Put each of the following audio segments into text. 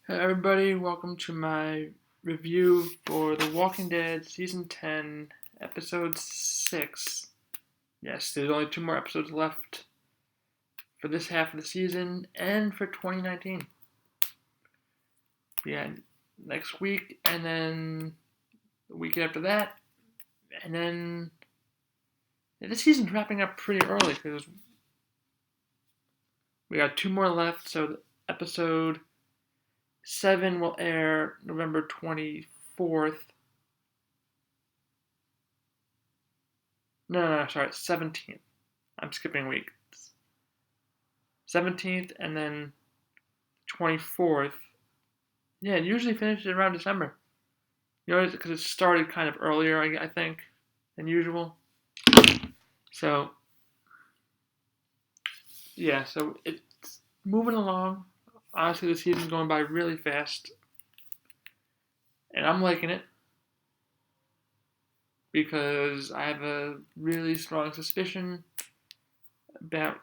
Hey everybody, welcome to my review for The Walking Dead Season 10, Episode 6. Yes, there's only two more episodes left for this half of the season and for 2019. Yeah, next week and then the week after that, and then this season's wrapping up pretty early because we got two more left, so episode 7 will air November 24th. No, sorry, 17th. I'm skipping a week. 17th and then 24th. Yeah, it usually finishes around December. Because it started kind of earlier, I think, than usual. So, yeah, so it's moving along. Honestly, the season's going by really fast. And I'm liking it because I have a really strong suspicion about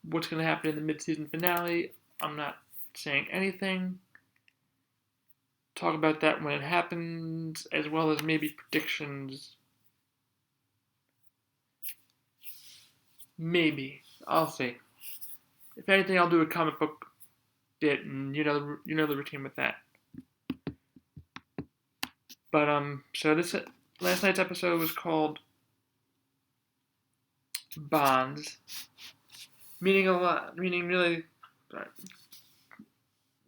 what's going to happen in the mid-season finale. I'm not saying anything. Talk about that when it happens, as well as maybe predictions. Maybe. I'll see. If anything, I'll do a comic book bit, and you know the routine with that. But so this last night's episode was called Bonds, meaning a lot, meaning really,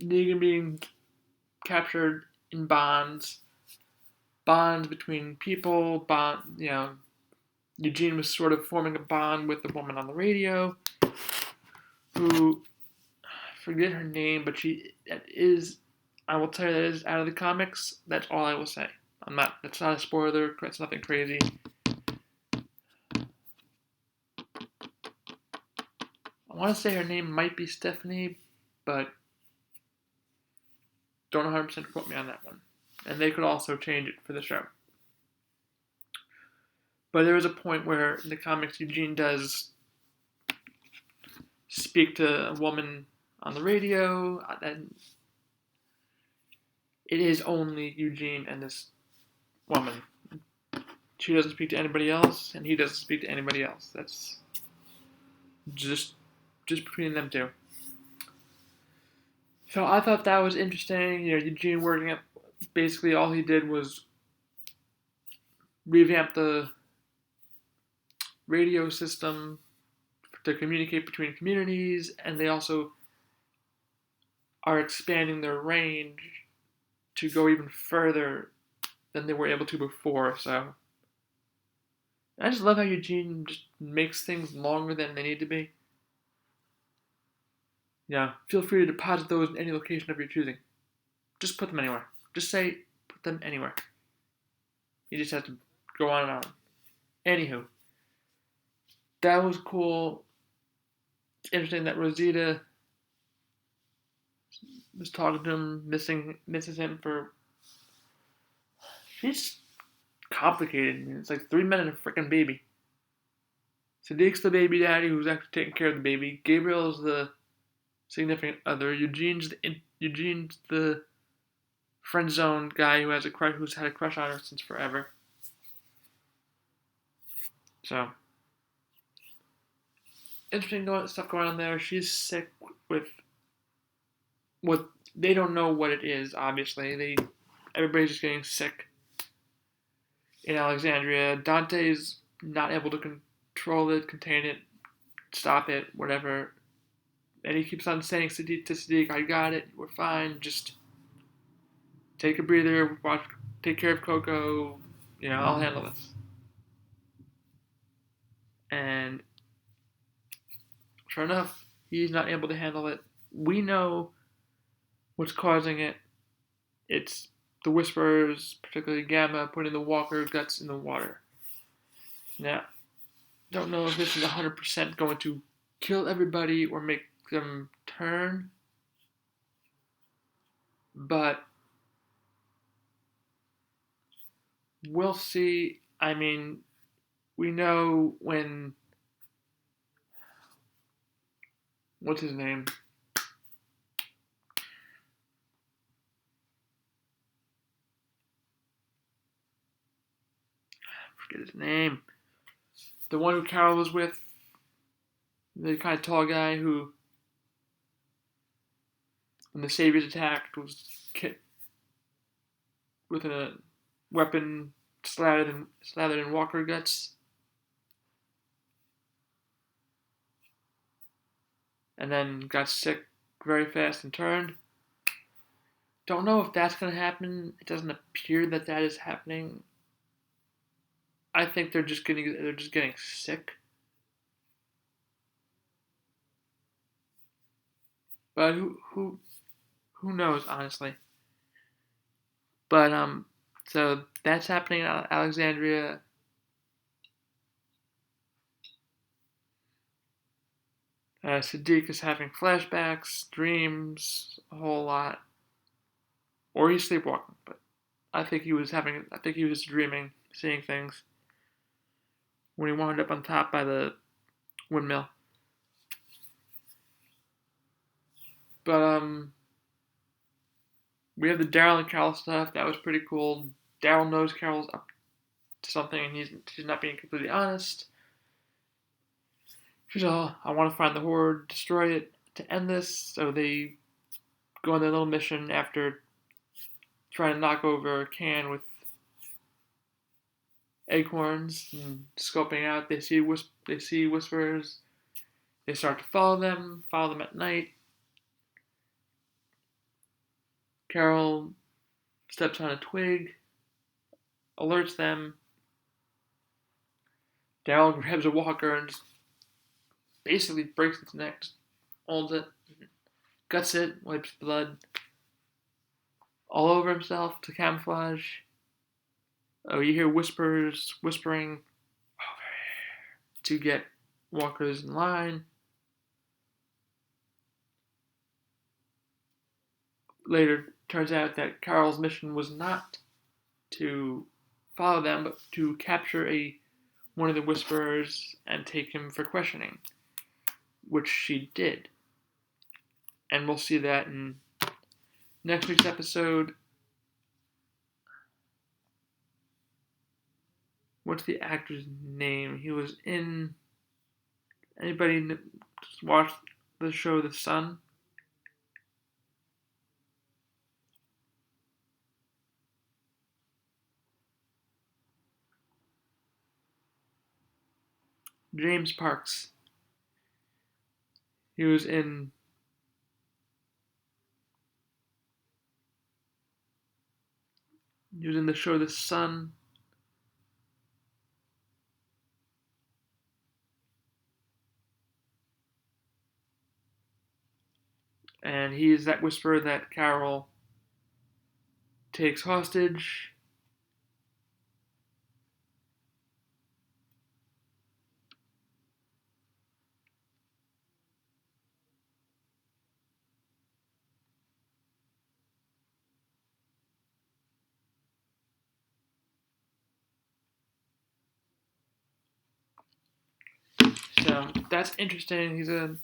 Negan being captured in bonds between people, Eugene was sort of forming a bond with the woman on the radio, who I forget her name, but I will tell you that is out of the comics. That's all I will say. That's not a spoiler. It's nothing crazy. I want to say her name might be Stephanie, but don't 100% quote me on that one. And they could also change it for the show. But there is a point where in the comics Eugene does speak to a woman on the radio, and it is only Eugene and this woman. She doesn't speak to anybody else, and he doesn't speak to anybody else. That's just between them two. So I thought that was interesting. Eugene working at basically all he did was revamp the radio system to communicate between communities, and they also are expanding their range to go even further than they were able to before. So I just love how Eugene just makes things longer than they need to be. Yeah, feel free to deposit those in any location of your choosing. Just put them anywhere. Just say put them anywhere. You just have to go on and on. Anywho, that was cool. It's interesting that Rosita was talking to him, misses him for. She's complicated. It's like 3 men and a freaking baby. Sadiq's the baby daddy who's actually taking care of the baby. Gabriel's the significant other. Eugene's the friend zone guy who's had a crush on her since forever. So interesting stuff going on there. She's sick with what they don't know what it is. Obviously, everybody's just getting sick in Alexandria. Dante's not able to control it, contain it, stop it, whatever. And he keeps on saying to Sadiq, "I got it. We're fine. Just take a breather. Take care of Coco. I'll handle this." And sure enough, he's not able to handle it. We know what's causing it. It's the Whisperers, particularly Gamma, putting the Walker guts in the water. Now, don't know if this is 100% going to kill everybody or make them turn, but we'll see. I mean, we know when. What's his name? forget his name. The one who Carol was with, the kind of tall guy who, when the Saviors attacked, was with a weapon slathered in Walker guts. And then got sick very fast and turned. Don't know if that's going to happen. It doesn't appear that is happening. I think they're just getting sick. But who knows, honestly. But so that's happening in Alexandria. Siddiq is having flashbacks, dreams, a whole lot, or he's sleepwalking. But I think he was dreaming, seeing things when he wound up on top by the windmill. But we have the Daryl and Carol stuff. That was pretty cool. Daryl knows Carol's up to something, and she's not being completely honest. She's all, I want to find the Horde, destroy it to end this. So they go on their little mission after trying to knock over a can with acorns and scoping out. They see whispers. They start to follow them at night. Carol steps on a twig, alerts them. Daryl grabs a walker and just basically breaks its neck, just holds it, guts it, wipes blood all over himself to camouflage. Oh, you hear whispering to get walkers in line. Later, turns out that Carol's mission was not to follow them, but to capture one of the whisperers and take him for questioning, which she did. And we'll see that in next week's episode. What's the actor's name? He was in... Anybody watch the show The Sun? James Parks. He was in the show The Sun. And he's that whisperer that Carol takes hostage. So that's interesting. He's a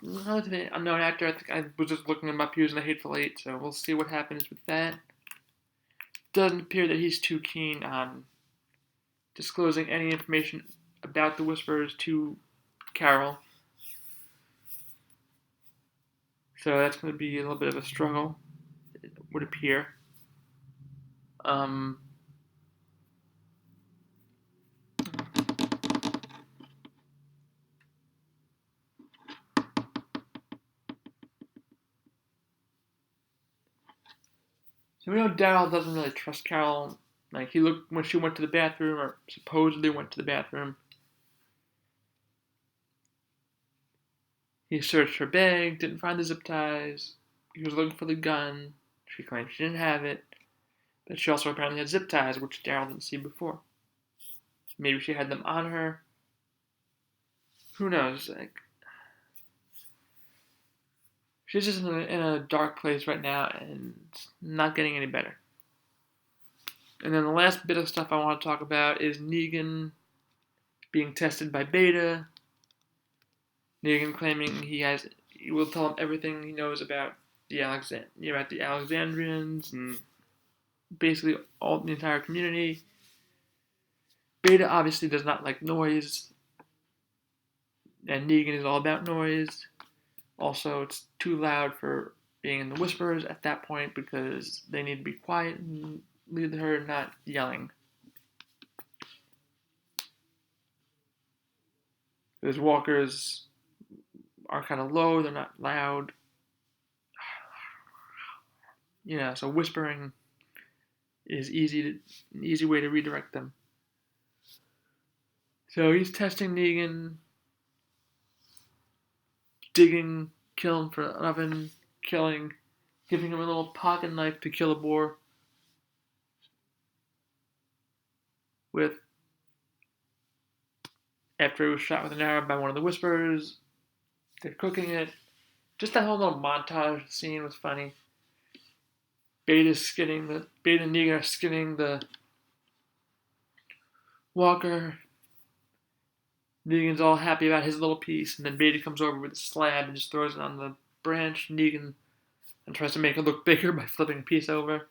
relatively unknown actor. I think I was just looking him up. He was in The Hateful Eight, so we'll see what happens with that. Doesn't appear that he's too keen on disclosing any information about the Whisperers to Carol. So that's going to be a little bit of a struggle, it would appear. So we know Daryl doesn't really trust Carol. Like, he looked when she went to the bathroom, or supposedly went to the bathroom. He searched her bag, didn't find the zip ties. He was looking for the gun. She claimed she didn't have it. But she also apparently had zip ties, which Daryl didn't see before. Maybe she had them on her. Who knows? Like, she's just in a dark place right now and not getting any better. And then the last bit of stuff I want to talk about is Negan being tested by Beta. Negan claiming he will tell him everything he knows about the Alexandrians and basically the entire community. Beta obviously does not like noise, and Negan is all about noise. Also, it's too loud for being in the whispers at that point because they need to be quiet and leave her not yelling. Those walkers are kind of low, they're not loud. So whispering is an easy way to redirect them. So he's testing Negan, digging, killing for an oven, killing, giving him a little pocket knife to kill a boar with after it was shot with an arrow by one of the Whisperers. They're cooking it. Just that whole little montage scene was funny. Beta and Negan are skinning the walker. Negan's all happy about his little piece, and then Beta comes over with a slab and just throws it on the branch. Negan and tries to make it look bigger by flipping a piece over.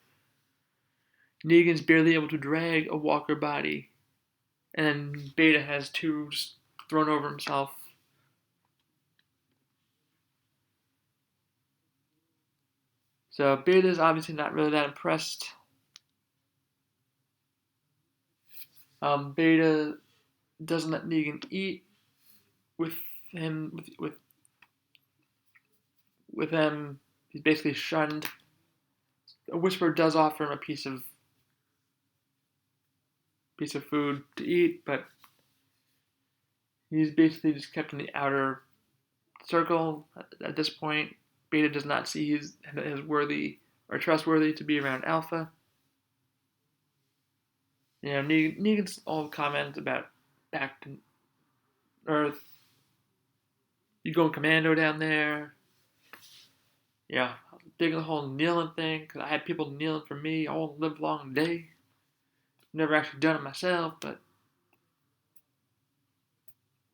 Negan's barely able to drag a walker body, and Beta has two just thrown over himself. So Beta's obviously not really that impressed. Beta doesn't let Negan eat with him. With him, he's basically shunned. A Whisperer does offer him a piece of food to eat, but he's basically just kept in the outer circle at this point. Beta does not see he's worthy or trustworthy to be around Alpha. Negan's all comments about back to Earth. You going commando down there. Yeah, digging the whole kneeling thing, because I had people kneeling for me all live long day. Never actually done it myself, but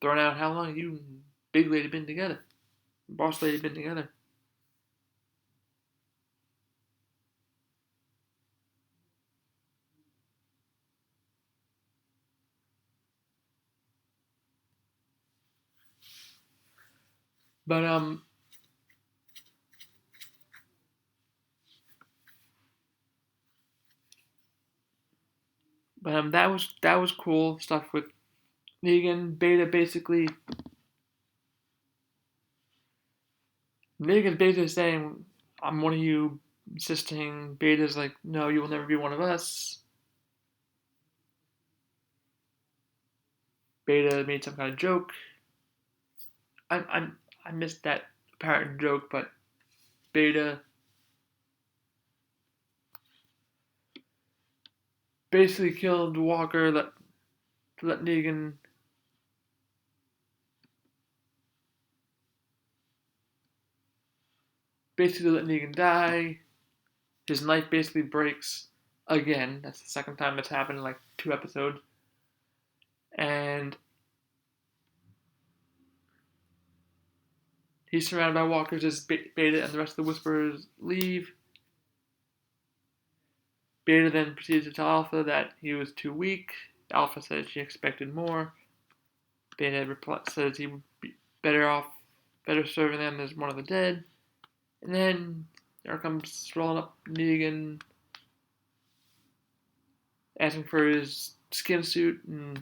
throwing out how long you and big lady been together. Boss lady been together. But that was cool stuff with Negan. Negan's basically saying, I'm one of you, insisting. Beta's like, no, you will never be one of us. Beta made some kind of joke. I missed that apparent joke, but Beta basically killed Walker to let Negan die. His knife basically breaks again. That's the second time it's happened in like 2 episodes. And he's surrounded by walkers as Beta and the rest of the Whisperers leave. Beta then proceeds to tell Alpha that he was too weak. Alpha says she expected more. Beta says he would be better serving them as one of the dead. And then there comes rolling up Negan, asking for his skin suit and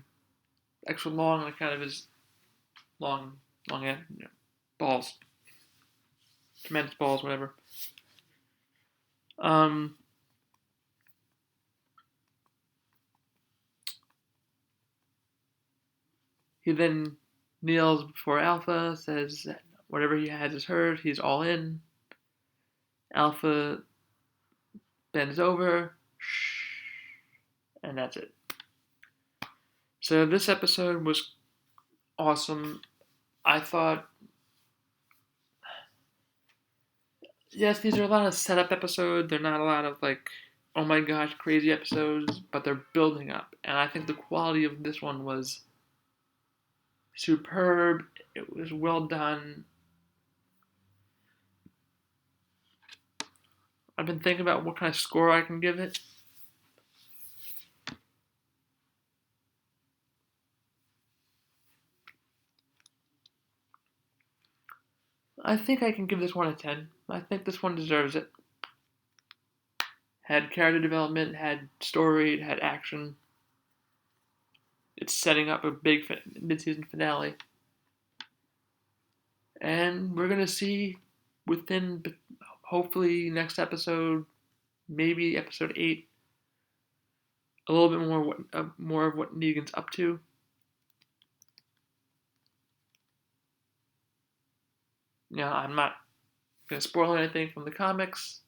extra long on account of his long balls, tremendous balls, whatever. He then kneels before Alpha, says that whatever he has is hers, he's all in. Alpha bends over, and that's it. So this episode was awesome. I thought, yes, these are a lot of setup episodes. They're not a lot of like, oh my gosh, crazy episodes, but they're building up. And I think the quality of this one was superb. It was well done. I've been thinking about what kind of score I can give it. I think I can give this one a 10. I think this one deserves it. Had character development, had story, it had action. It's setting up a big mid-season finale. And we're going to see within, hopefully, next episode, maybe episode 8, a little bit more of what Negan's up to. I'm not going to spoil anything from the comics.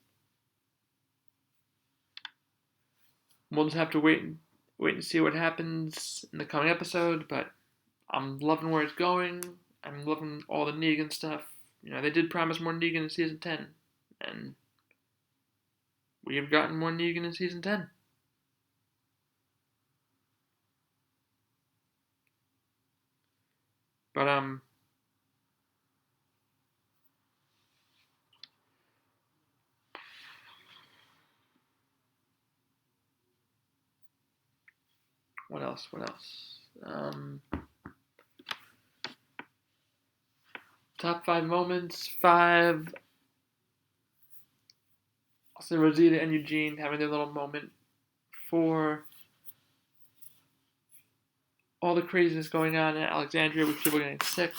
We'll just have to wait and see what happens in the coming episode, but I'm loving where it's going. I'm loving all the Negan stuff. They did promise more Negan in season 10, and we have gotten more Negan in season 10. But what else? Top 5 moments. 5. Also, Rosita and Eugene having their little moment. 4. All the craziness going on in Alexandria with people getting sick.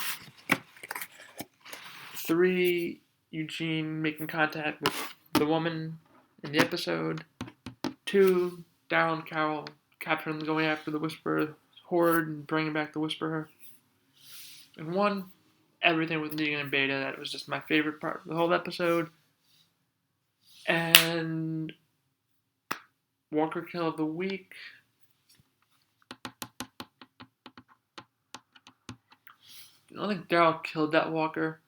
3. Eugene making contact with the woman in the episode. 2. Daryl and Carol capturing going after the Whisperer horde and bringing back the Whisperer. And 1. Everything with Negan and Beta. That was just my favorite part of the whole episode. And Walker Kill of the Week. I don't think Daryl killed that Walker.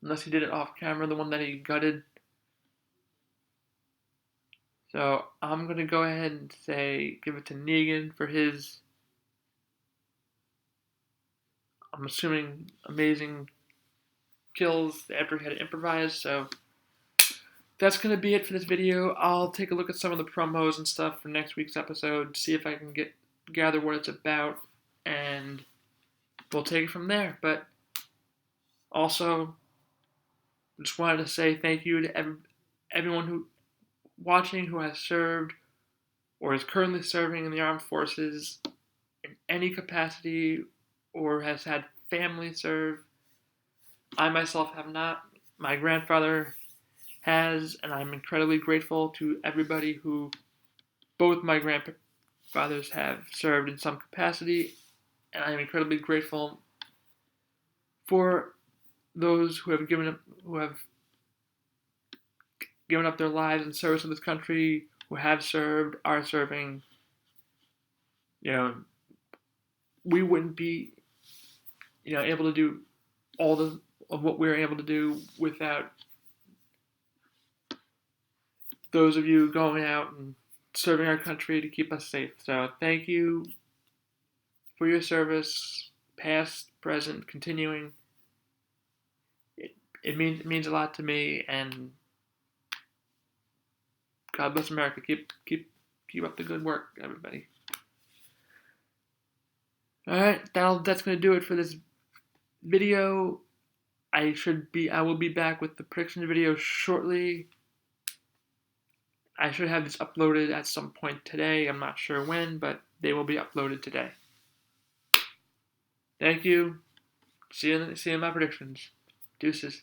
Unless he did it off camera, the one that he gutted. So I'm going to go ahead and give it to Negan for his, I'm assuming, amazing kills after he had to improvise. So that's going to be it for this video. I'll take a look at some of the promos and stuff for next week's episode, see if I can gather what it's about, and we'll take it from there. But also, just wanted to say thank you to everyone who watching who has served or is currently serving in the armed forces in any capacity or has had family serve. I myself have not. My grandfather has, and I'm incredibly grateful to everybody who both my grandfathers have served in some capacity, and I'm incredibly grateful for those who have given up their lives in service of this country, who have served, are serving. We wouldn't be, able to do all of what we're able to do without those of you going out and serving our country to keep us safe. So thank you for your service, past, present, continuing. It means a lot to me, and God bless America. Keep up the good work, everybody. All right, that's going to do it for this video. I will be back with the prediction video shortly. I should have this uploaded at some point today. I'm not sure when, but they will be uploaded today. Thank you. See you in my predictions. Deuces.